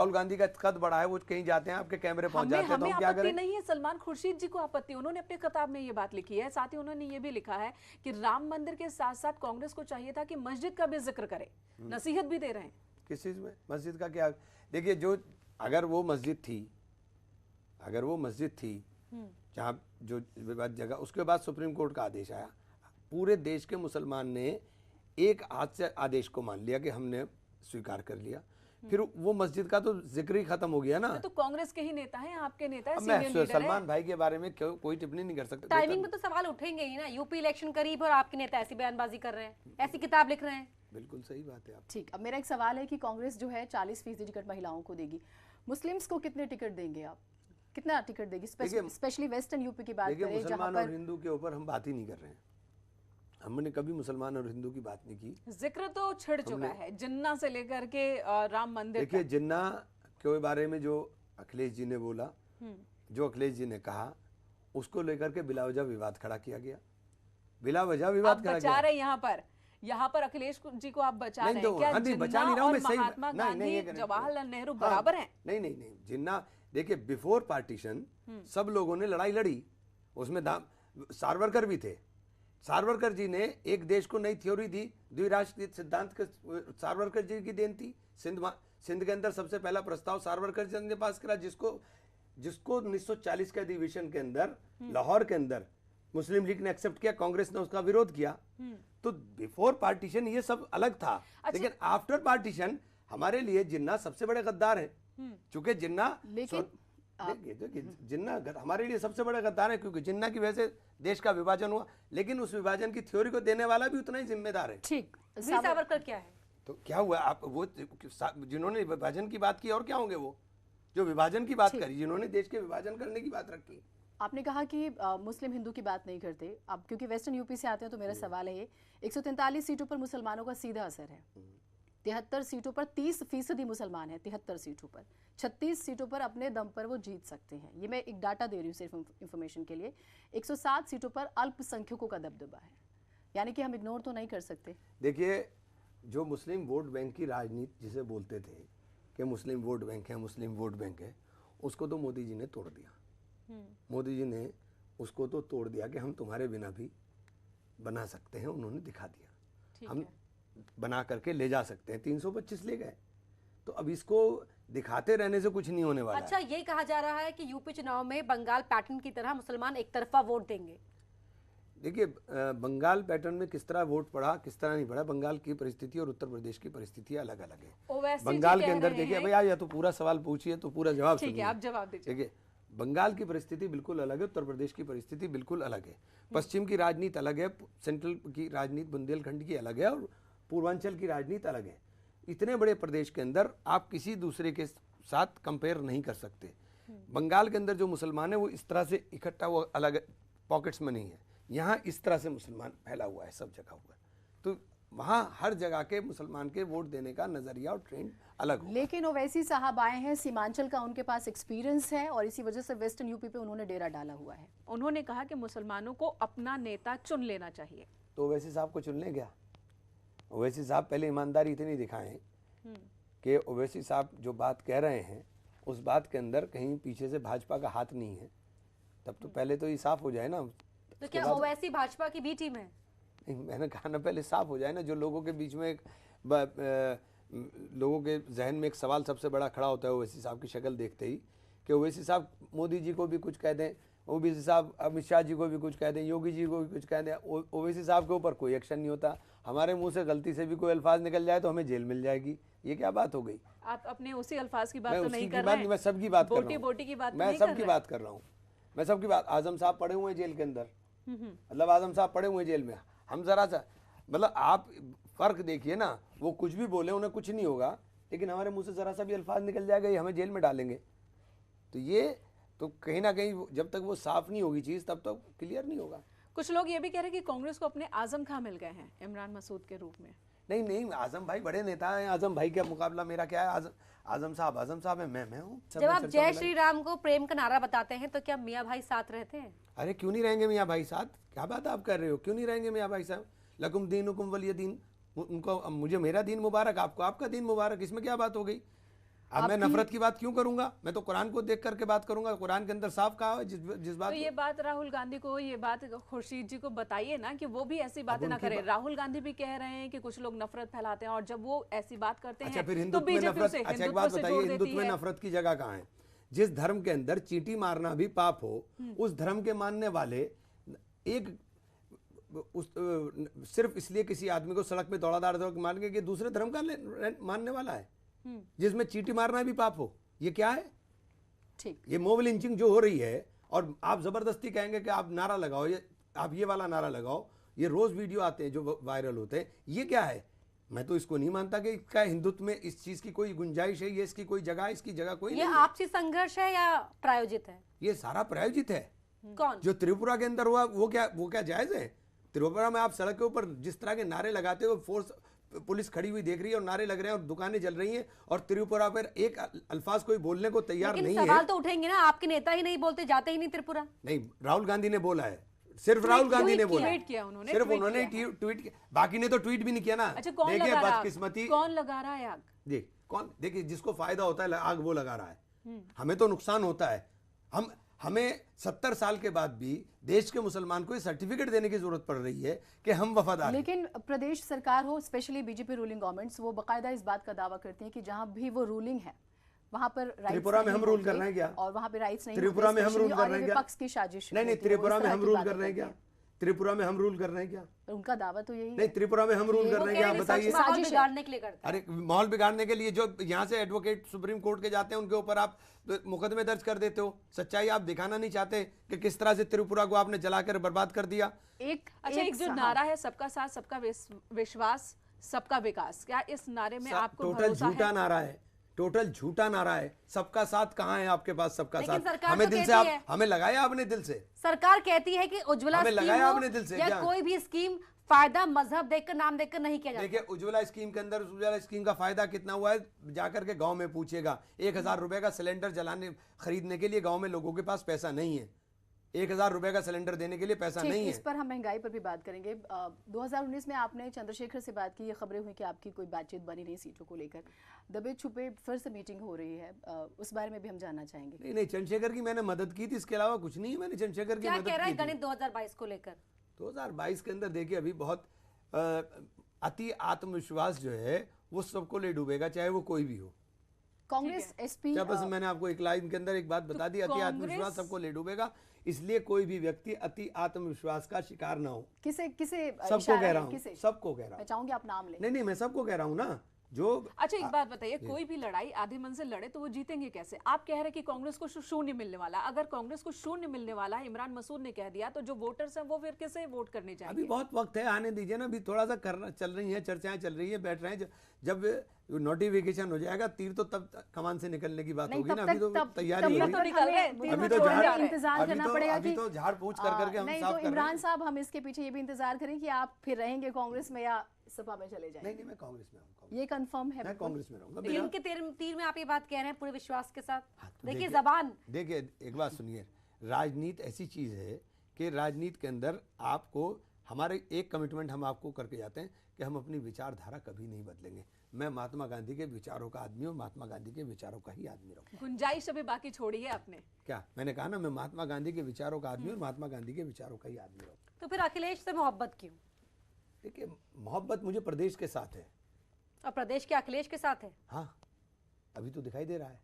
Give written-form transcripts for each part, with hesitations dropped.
राहुल गांधी का कद बढ़ा है, वो कहीं जाते हैं आपके कैमरे पहुंच जाते हैं, तो हम क्या आपत्ति करें? नहीं है, सलमान खुर्शीद जी को आपत्ति, उन्होंने अपने किताब में ये बात लिखी है। साथ ही उन्होंने ये भी लिखा है कि राम मंदिर के साथ साथ कांग्रेस को चाहिए था कि मस्जिद का भी जिक्र करे, नसीहत भी दे रहे हैं। किस चीज में मस्जिद का क्या? देखिए, जो अगर वो मस्जिद थी जहाँ जो विवाद जगह, उसके बाद सुप्रीम कोर्ट का आदेश आया, पूरे देश के मुसलमान ने एक हाथ से आदेश को मान लिया कि हमने स्वीकार कर लिया, फिर वो मस्जिद का तो जिक्र ही खत्म हो गया ना। तो कांग्रेस के ही नेता हैं, आपके नेता है, अब सीनियर मैं लीडर सलमान भाई के बारे में कोई टिप्पणी नहीं कर सकता। टाइमिंग में तो सवाल उठेंगे ही ना, यूपी इलेक्शन करीब और आपके नेता ऐसी बयानबाजी कर रहे हैं, ऐसी किताब लिख रहे हैं। बिल्कुल सही बात है आप। ठीक, अब मेरा एक सवाल है कि कांग्रेस जो है 40% टिकट महिलाओं को देगी, मुस्लिम्स को कितने टिकट देंगे आप? कितना टिकट देगी? स्पेशली वेस्टर्न यूपी की बात करें, मुसलमान और हिंदू के ऊपर हम बात ही नहीं कर रहे हैं। हमने कभी मुसलमान और हिंदू की बात नहीं की। जिक्र तो छिड़ चुका है जिन्ना से लेकर के राम मंदिर। देखिए, जिन्ना के बारे में जो अखिलेश जी ने बोला, जो अखिलेश जी ने कहा, उसको लेकर के बिलावजा विवाद खड़ा किया गया। बिलावजा विवाद खड़ा बचा रहे यहाँ पर अखिलेश जी को आप बचा रहे हैं क्या? बचा नहीं रहा हूं मैं, सही महात्मा गांधी, जवाहरलाल नेहरू बराबर हैं। नहीं, जिन्ना देखिए, बिफोर पार्टीशन सब लोगों ने लड़ाई लड़ी, उसमें सावरकर भी थे। सावरकर जी ने एक देश को नई थ्योरी दी, द्विराष्ट्र सिद्धांत के सावरकर जी की देन थी। सिंध के अंदर सबसे पहला प्रस्ताव सावरकर जी ने पास करा, जिसको 1940 के अधिवेशन के अंदर लाहौर के अंदर मुस्लिम लीग ने एक्सेप्ट किया, कांग्रेस ने उसका विरोध किया। तो बिफोर पार्टीशन ये सब अलग था। लेकिन आफ्टर पार्टीशन हमारे लिए जिन्ना सबसे बड़े गद्दार हैं, चूंकि जिन्ना जिन्ना हमारे लिए सबसे बड़ा गद्दार है, क्योंकि जिन्ना की वजह से देश का विभाजन हुआ, लेकिन उस विभाजन की थ्योरी को देने वाला भी उतना ही जिम्मेदार है। ठीक, सावरकर क्या है? तो क्या हुआ? आप वो जिन्होंने विभाजन की बात की, और क्या होंगे वो जो विभाजन की बात करी, जिन्होंने देश के विभाजन करने की बात रखी। आपने कहा कि मुस्लिम हिंदू की बात नहीं करते, अब क्योंकि वेस्टर्न यूपी से आते हैं तो मेरा सवाल है ये, 143 सीटों पर मुसलमानों का सीधा असर है, 73 सीटों पर 30% मुसलमान है, 73 सीटों पर 36 सीटों पर अपने दम पर वो जीत सकते हैं। ये मैं एक डाटा दे रही हूँ सिर्फ इंफॉर्मेशन के लिए। 107 सीटों पर अल्पसंख्यकों का दबदबा है, यानी कि हम इग्नोर तो नहीं कर सकते। देखिए, जो मुस्लिम वोट बैंक की राजनीति जिसे बोलते थे कि मुस्लिम वोट बैंक है, मुस्लिम वोट बैंक है, उसको तो मोदी जी ने तोड़ दिया। मोदी जी ने उसको तो तोड़ दिया कि हम तुम्हारे बिना भी बना सकते हैं, उन्होंने दिखा दिया। हम बना करके ले जा सकते हैं, 325 ले गए। तो अब इसको दिखाते रहने से कुछ नहीं होने वाला। अच्छा, ये कहा जा रहा है कि यूपी चुनाव में बंगाल पैटर्न की तरह मुसलमान एक तरफा वोट देंगे। देखिए, बंगाल पैटर्न में किस तरह वोट पड़ा, किस तरह नहीं पड़ा, बंगाल की परिस्थिति और उत्तर प्रदेश की परिस्थिति अलग अलग है। बंगाल के अंदर देखिए भैया, या तो पूरा सवाल पूछिए तो पूरा जवाब सुनिए। आप जवाब दीजिए। देखिए, बंगाल की परिस्थिति बिल्कुल अलग है, उत्तर प्रदेश की परिस्थिति बिल्कुल अलग है, पश्चिम की राजनीति अलग है, सेंट्रल की राजनीति बुंदेलखंड की अलग है, और पूर्वांचल की राजनीति अलग है। इतने बड़े प्रदेश के अंदर आप किसी दूसरे के साथ कंपेयर नहीं कर सकते। बंगाल के अंदर जो मुसलमान है वो इस तरह से इकट्ठा, वो अलग पॉकेट्स में नहीं है। यहाँ इस तरह से मुसलमान फैला हुआ है, सब जगह हुआ है। तो वहाँ हर जगह के मुसलमान के वोट देने का नजरिया और ट्रेंड अलग होगा। लेकिन ओवैसी साहब आए हैं, सीमांचल का उनके पास एक्सपीरियंस है, और इसी वजह से वेस्टर्न यूपी पे उन्होंने डेरा डाला हुआ है। उन्होंने कहा कि मुसलमानों को अपना नेता चुन लेना चाहिए। तो ओवैसी साहब को चुन लें क्या? ओवैसी साहब पहले ईमानदारी इतनी दिखाएं कि ओवैसी साहब जो बात कह रहे हैं उस बात के अंदर कहीं पीछे से भाजपा का हाथ नहीं है, तब तो पहले तो ये साफ हो जाए ना। तो क्या ओवैसी भाजपा की बी टीम है? नहीं, मैंने कहा ना, पहले साफ हो जाए ना। जो लोगों के बीच में एक लोगों के जहन में एक सवाल सबसे बड़ा खड़ा होता है ओवैसी साहब की शक्ल देखते ही, कि ओवैसी साहब मोदी जी को भी कुछ कह दें, ओवैसी साहब अमित शाह जी को भी कुछ कह दें, योगी जी को भी कुछ कह दें, ओवैसी साहब के ऊपर कोई एक्शन नहीं होता। हमारे मुंह से गलती से भी कोई अल्फाज निकल जाए तो हमें जेल मिल जाएगी। ये क्या बात हो गई? आप अपने उसी अल्फाज की बात तो नहीं कर रहे हैं। मैं सबकी बात कर रहा हूं, बोटी की बात मैं सबकी बात कर रहा हूँ, मैं सबकी बात। आजम साहब पड़े हुए हैं जेल के अंदर, मतलब आजम साहब पड़े हुए जेल में। हम जरा सा, मतलब आप फर्क देखिए ना, वो कुछ भी बोले उन्हें कुछ नहीं होगा, लेकिन हमारे मुंह से जरा सा भी अल्फाज निकल जाएगा ये हमें जेल में डालेंगे। तो ये तो कहीं ना कहीं जब तक वो साफ नहीं होगी चीज तब तक क्लियर नहीं होगा। कुछ लोग ये भी कह रहे हैं कि कांग्रेस को अपने आजम खां मिल गए हैं इमरान मसूद के रूप में। नहीं, आजम भाई बड़े नेता हैं, आजम भाई का मुकाबला मेरा क्या है? आजम साहब है, मैं हूँ। जब आप जय श्री राम को प्रेम का नारा बताते हैं तो क्या मियाँ भाई साथ रहते हैं? अरे क्यों नहीं रहेंगे मियाँ भाई साथ? क्या बात आप कर रहे हो? क्यों नहीं रहेंगे मियाँ भाई साहब? लकुम दीनुकुम वलिय दीन, उनको मुझे मेरा दीन मुबारक, आपको आपका दीन मुबारक, इसमें क्या बात हो गई? अब मैं नफरत की बात क्यों करूंगा? मैं तो कुरान को देख करके बात करूंगा। कुरान के अंदर साफ कहा है जिस बात तो ये बात राहुल गांधी को, ये बात खुर्शीद जी को बताइए ना कि वो भी ऐसी बातें ना उनकी करें। राहुल गांधी भी कह रहे हैं कि कुछ लोग नफरत फैलाते हैं और जब वो ऐसी बात करते अच्छा हैं फिर तो हिंदुत्व में बीजेपी नफरत, उसे अच्छा एक हिंदुत्व बात से बताइए, जोड़ देती हिंदुत्व में है। नफरत की जगह कहाँ है? जिस धर्म के अंदर चींटी मारना भी पाप हो, उस धर्म के मानने वाले एक सिर्फ इसलिए किसी आदमी को सड़क पे दौड़ा दौड़ के मारेंगे कि दूसरे धर्म का मानने वाला है, जिसमें चींटी मारना भी पाप हो। ये क्या है? ठीक, ये मोब लिंचिंग जो हो रही है, और आप जबरदस्ती कहेंगे कि आप नारा लगाओ, ये आप ये वाला नारा लगाओ, ये रोज वीडियो आते हैं जो वायरल होते हैं, ये क्या है? मैं तो इसको नहीं मानता कि इसका हिंदुत्व में इस चीज की कोई गुंजाइश है, ये इसकी कोई जगह है, इसकी जगह कोई ये नहीं है। आपसी संघर्ष है या प्रायोजित है? ये सारा प्रायोजित है। कौन? जो त्रिपुरा के अंदर हुआ वो क्या जायज है? त्रिपुरा में आप सड़क के ऊपर जिस तरह के नारे लगाते हो, फोर्स पुलिस खड़ी हुई देख रही है और नारे लग रहे हैं और दुकानें जल रही हैं, और त्रिपुरा पर एक अल्फाज कोई बोलने को तैयार लेकिन नहीं सवाल है। तो उठेंगे ना, आपके नेता ही नहीं बोलते, जाते ही नहीं त्रिपुरा। नहीं, राहुल गांधी ने बोला है, सिर्फ राहुल गांधी ने बोला, ट्वीट किया उन्होंने, सिर्फ ट्वीट उन्होंने किया। ट्वीट किया, बाकी ने तो ट्वीट भी नहीं किया ना। अच्छा कौन देखिए लगा रहा है बदकिस्मती, आग? कौन लगा रहा है आग? देखिए जिसको फायदा होता है आग वो लगा रहा है, हमें तो नुकसान होता है। हमें 70 साल के बाद भी देश के मुसलमान को ये सर्टिफिकेट देने की जरूरत पड़ रही है कि हम वफादार हैं। लेकिन प्रदेश सरकार हो, स्पेशली बीजेपी रूलिंग गवर्नमेंट्स, वो बाकायदा इस बात का दावा करती है कि जहां भी वो रूलिंग है वहां पर राइट्स त्रिपुरा में हम रूल कर रहे हैं क्या? और वहां पे राइट्स नहीं त्रिपुरा होते, में हम रूल especially, कर और रहे हैं ये क्या? विपक्ष की साजिश नहीं, होती है, वो त्रिपुरा इस में तरह हम की रूल बातें कर रहे हैं क्या? करती त्रिपुरा में हम रूल कर रहे हैं क्या? है। उनका दावा तो यही नहीं, है। त्रिपुरा में हम रूल कर वो रहे कह हैं क्या? रहे हैं बताइए। सच माहौल साजिश है। बिगाड़ने के लिए करता है। अरे माहौल बिगाड़ने के लिए जो यहाँ से एडवोकेट सुप्रीम कोर्ट के जाते हैं उनके ऊपर आप मुकदमे दर्ज कर देते हो। सच्चाई आप दिखाना नहीं चाहते कि किस तरह से त्रिपुरा को आपने जलाकर बर्बाद कर दिया। एक जो नारा है सबका साथ सबका विश्वास सबका विकास, क्या इस नारे में आपको टोटल भरोसा झूठा है? नारा है, टोटल झूठा नारा है। सबका साथ कहाँ है आपके पास? सबका लेकिन साथ सरकार हमें तो दिल से कहती आप है। हमें लगाया आपने दिल से। सरकार कहती है कि उज्ज्वला हमें स्कीम लगाया हो आपने दिल से या क्या? कोई भी स्कीम फायदा मजहब देखकर, नाम देखकर नहीं किया जाता। देखिए उज्ज्वला स्कीम के अंदर उज्ज्वला स्कीम का फायदा कितना हुआ है जाकर के गांव में पूछिएगा। 1000 रुपए का सिलेंडर जलाने खरीदने के लिए गांव में लोगों के पास पैसा नहीं है। 1000 रुपए का सिलेंडर देने के लिए पैसा ठीक, नहीं है। इस पर हम महंगाई पर भी बात करेंगे। 2019 में आपने चंद्रशेखर से बात की, ये खबरें हुई कि आपकी कोई बातचीत बनी नहीं सीटों को लेकर, दबे छुपे फिर से मीटिंग हो रही है, उस बारे में भी हम जानना चाहेंगे। नहीं नहीं, चंद्रशेखर की मैंने मदद की थी, इसके अलावा कुछ नहीं है। मैंने चंद्रशेखर की क्या मदद कह रहा है की थी। गणित 2022 को लेकर? 2022 के अंदर देखिए अभी बहुत अति आत्मविश्वास जो है वो सबको ले डूबेगा, चाहे वो कोई भी हो। कांग्रेस एसपी क्या बस मैंने आपको एक लाइन के अंदर एक बात बता दी, अति आत्मविश्वास सबको ले डूबेगा, इसलिए कोई भी व्यक्ति अति आत्मविश्वास का शिकार ना हो। किसे किसे सबको इशारा कह है, रहा हूँ, किसे? सबको कह रहा मैं हूँ। चाहूंगी आप नाम लें। नहीं नहीं, मैं सबको कह रहा हूँ ना। जो अच्छा एक बात बताइए, कोई भी लड़ाई आधे मन से लड़े तो वो जीतेंगे कैसे? आप कह रहे हैं कि कांग्रेस को शून्य मिलने वाला। अगर कांग्रेस को शून्य मिलने वाला है, इमरान मसूद ने कह दिया, तो जो वोटर्स हैं वो फिर किसे वोट करने अभी जाएंगे? बहुत वक्त है, आने दीजिए ना। अभी थोड़ा सा करना चल रही है, चर्चाएं चल रही है, बैठ रहे हैं। जब नोटिफिकेशन हो जाएगा तीर तो तब कमान से निकलने की बात नहीं, होगी तब ना। तक अभी तो तब तैयारी तब है। तो निकल गए, हमें अभी तो थोड़ा झाड़- इंतजार अभी करना तो- पड़ेगा अभी कि तो झाड़ फूंक कर करके हम नहीं साफ तो कर रहे इमरान हैं। साहब, हम इसके पीछे ये भी इंतजार करें कि आप फिर रहेंगे कांग्रेस में या सपा में चले नहीं जाएंगे। नहीं, मैं कांग्रेस में रहूंगा। ये कंफर्म है मैं बिल्कुल? कांग्रेस में रहूंगा। तीर के तीर में आप ये बात कह रहे हैं पूरे विश्वास के साथ। तो देखिए देखिए- जबान, देखिए एक बात सुनिए, राजनीति ऐसी चीज है कि राजनीति के अंदर आपको हमारे एक कमिटमेंट हम आपको करके जाते हैं कि हम अपनी विचारधारा कभी नहीं बदलेंगे। मैं महात्मा गांधी के विचारों का आदमी हूँ, महात्मा गांधी के विचारों का ही आदमी रहूंगा। गुंजाइश अभी बाकी छोड़ी है आपने। क्या मैंने कहा ना, मैं महात्मा गांधी के विचारों का आदमी हूँ और महात्मा गांधी के विचारों का ही आदमी रहूंगा। तो फिर अखिलेश से मोहब्बत क्यों? देखिए मोहब्बत मुझे प्रदेश के साथ है। और प्रदेश के अखिलेश के साथ है? हाँ, अभी तो दिखाई दे रहा है।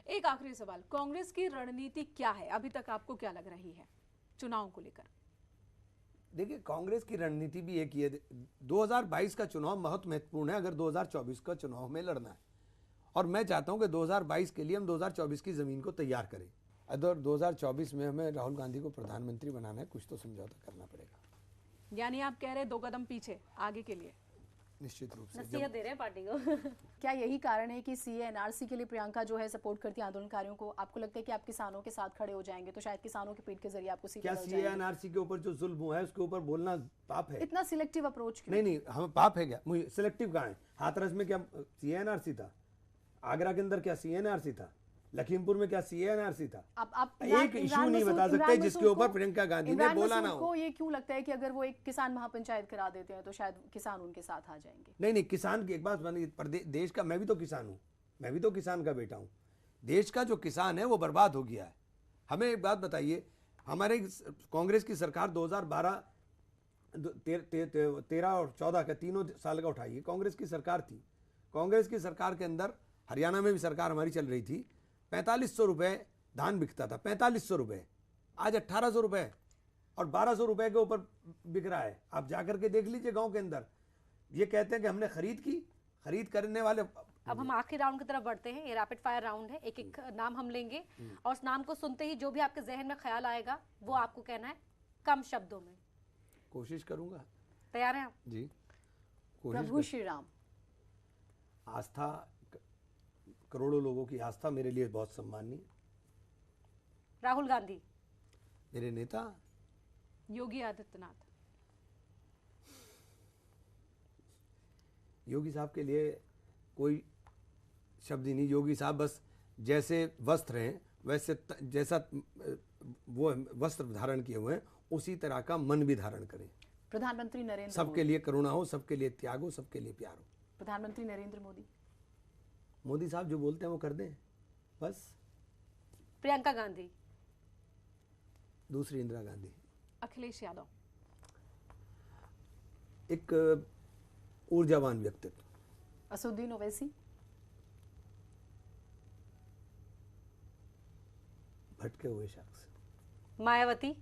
एक आखिरी सवाल, कांग्रेस की रणनीति क्या है अभी तक, आपको क्या लग रही है चुनाव को लेकर? देखिए कांग्रेस की रणनीति भी एक ही है। 2022 का चुनाव बहुत महत्वपूर्ण है अगर 2024 का चुनाव में लड़ना है, और मैं चाहता हूं कि 2022 के लिए हम 2024 की जमीन को तैयार करें। अगर 2024 में हमें राहुल गांधी को प्रधानमंत्री बनाना है, कुछ तो समझौता करना पड़ेगा। यानी आप कह रहे हैं 2 कदम पीछे आगे के लिए? निश्चित रूप से। नसीहत दे रहे हैं पार्टी को। क्या यही कारण है कि सीए एनआरसी के लिए प्रियंका जो है सपोर्ट करती है आंदोलनकारियों को? आपको लगता है कि आप किसानों के साथ खड़े हो जाएंगे तो शायद किसानों के पीठ के जरिए आपको सीटें क्या मिल जाएंगी? सीएनआरसी के ऊपर जो जुल्म हुआ है उसके ऊपर बोलना पाप है? इतना सिलेक्टिव अप्रोच क्यों? नहीं नहीं, हम पाप है क्या? मुझे सिलेक्टिव कहाँ है? हाथरस में क्या सीएनआरसी था? आगरा के अंदर क्या सीएनआरसी था? लखीमपुर में क्या सीएनआरसी था? आप एक इशू नहीं बता सकते जिसके ऊपर प्रियंका गांधी ने बोला ना हो। ये क्यों लगता है कि अगर वो एक किसान महापंचायत करा देते हैं तो शायद किसान उनके साथ आ जाएंगे? नहीं नहीं, किसान की एक बात मानिए, देश का मैं भी तो किसान हूँ, मैं भी तो किसान का बेटा हूँ। देश का जो किसान है वो बर्बाद हो गया है। हमें एक बात बताइए, हमारे कांग्रेस की सरकार 2012 13 और 14 का तीनों साल का उठाइए, कांग्रेस की सरकार थी। कांग्रेस की सरकार के अंदर हरियाणा में भी सरकार हमारी चल रही थी, 4500 रुपये धान बिकता था, 4500 रुपये। आज 1800 रुपये और 1200 रुपये के ऊपर बिक रहा है। आप जाकर के देख लीजिए गांव के अंदर। ये कहते हैं कि हमने खरीद की, खरीद करने वाले। अब हम आखिरी राउंड की तरफ बढ़ते हैं। ये रैपिड फायर राउंड है, एक एक नाम हम लेंगे और उस नाम को सुनते ही जो भी आपके जहन में ख्याल आएगा वो आपको कहना है कम शब्दों में। कोशिश करूंगा। तैयार हैं आप? जी, प्रभु श्री राम। आस्था, करोड़ों लोगों की आस्था मेरे लिए बहुत सम्माननीय। राहुल गांधी। मेरे नेता। योगी आदित्यनाथ। योगी साहब के लिए कोई शब्द ही नहीं। योगी साहब बस जैसे वस्त्र हैं वैसे जैसा वो वस्त्र धारण किए हुए हैं उसी तरह का मन भी धारण करें। प्रधानमंत्री नरेंद्र सबके मोदी। लिए करुणा हो, सबके लिए त्याग हो, सबके लिए प्यार हो। प्रधानमंत्री नरेंद्र मोदी। मोदी साहब जो बोलते हैं वो कर दें बस। प्रियंका गांधी। दूसरी इंदिरा गांधी। अखिलेश यादव। एक ऊर्जावान व्यक्तित्व। असुद्दीन ओवैसी। भटके हुए शख्स। मायावती।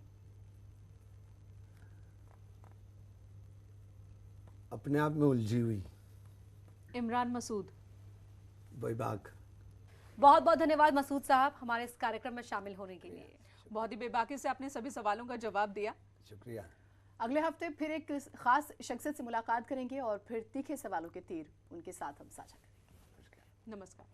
अपने आप में उलझी हुई। इमरान मसूद। बेबाक। बहुत बहुत धन्यवाद मसूद साहब हमारे इस कार्यक्रम में शामिल होने के लिए। बहुत ही बेबाकी से आपने सभी सवालों का जवाब दिया। शुक्रिया। अगले हफ्ते फिर एक खास शख्सियत से मुलाकात करेंगे और फिर तीखे सवालों के तीर उनके साथ हम साझा करेंगे। नमस्कार।